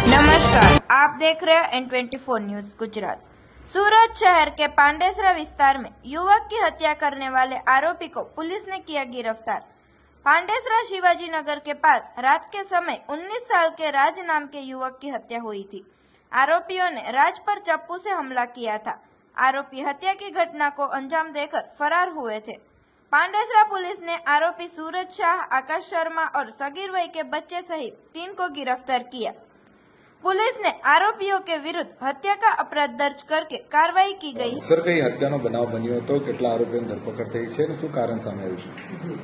नमस्कार, आप देख रहे हैं N24 न्यूज गुजरात। सूरत शहर के पांडेसरा विस्तार में युवक की हत्या करने वाले आरोपी को पुलिस ने किया गिरफ्तार। पांडेसरा शिवाजी नगर के पास रात के समय 19 साल के राज नाम के युवक की हत्या हुई थी। आरोपियों ने राज पर चप्पू से हमला किया था। आरोपी हत्या की घटना को अंजाम देकर फरार हुए थे। पांडेसरा पुलिस ने आरोपी सूरज शाह, आकाश शर्मा और सगीर वय के बच्चे सहित 3 को गिरफ्तार किया। पुलिस ने आरोपियों के विरुद्ध हत्या का अपराध दर्ज करके कार्रवाई की गई। सर, कई हत्याનો બનાવ બન્યો હતો, કેટલા આરોપીઓની ધરપકડ થઈ છે અને શું કારણ સામે આવ્યું છે? જી,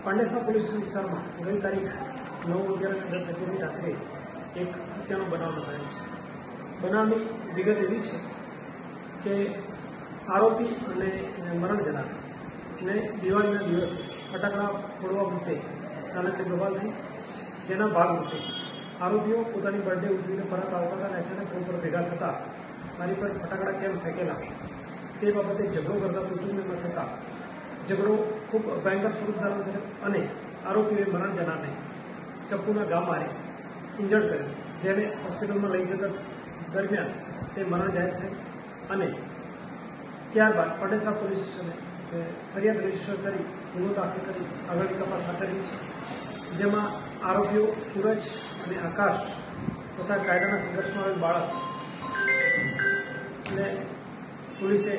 પાંડેસરા પોલીસ વિસ્તારમાં ગઈ તારીખ 9:10 રાત્રે એક હત્યાનો બનાવ નોંધાયો છે। બનાવની વિગત એવી છે કે આરોપી અને મરણ જનાર ને દિવાળીના દિવસે ફટાકડા ફોડવા માટે ચાલકને બવાલ થઈ, જેના ભાગરૂપે આરોપીઓ પોતાની બર્થડે ઉજવીને પરત આવતા હતા અને અચાનક રોડ પર ભેગા થતા મારી પર ફટાકડા કેમ ફેંકેલા તે બાબતે ઝઘડો કરતા તૂટું થતા ઝઘડો ખૂબ ભયંકર સ્વરૂપ ધારણ કર્યો અને આરોપીઓએ મરણ જનારને ચપ્પુના ઘા મારી ઇન્જર્ડ કર્યો, જેને હોસ્પિટલમાં લઈ જતા દરમિયાન તે મરણ જાહેર થઈ અને ત્યારબાદ પાંડેસરા પોલીસ સ્ટેશને ફરિયાદ રજીસ્ટર કરી ગુનો દાખલ કરી આગળની તપાસ હાથ ધરી છે, જેમાં આરોપીઓ સૂરજ અને આકાશ તથા કાયદાના સંઘર્ષમાં આવેલ બાળકને પોલીસે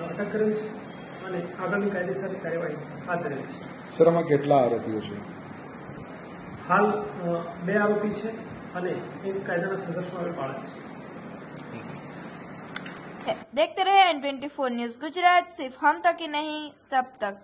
અટક કરેલ છે અને આગળની કાયદેસરની કાર્યવાહી હાથ ધરેલ છે। સર, આમાં કેટલા આરોપીઓ છે? હાલ 2 આરોપી છે અને એક કાયદાના સંઘર્ષમાં આવેલ બાળક છે। देखते रहे N24 न्यूज गुजरात, सिर्फ हम तक ही नहीं सब तक।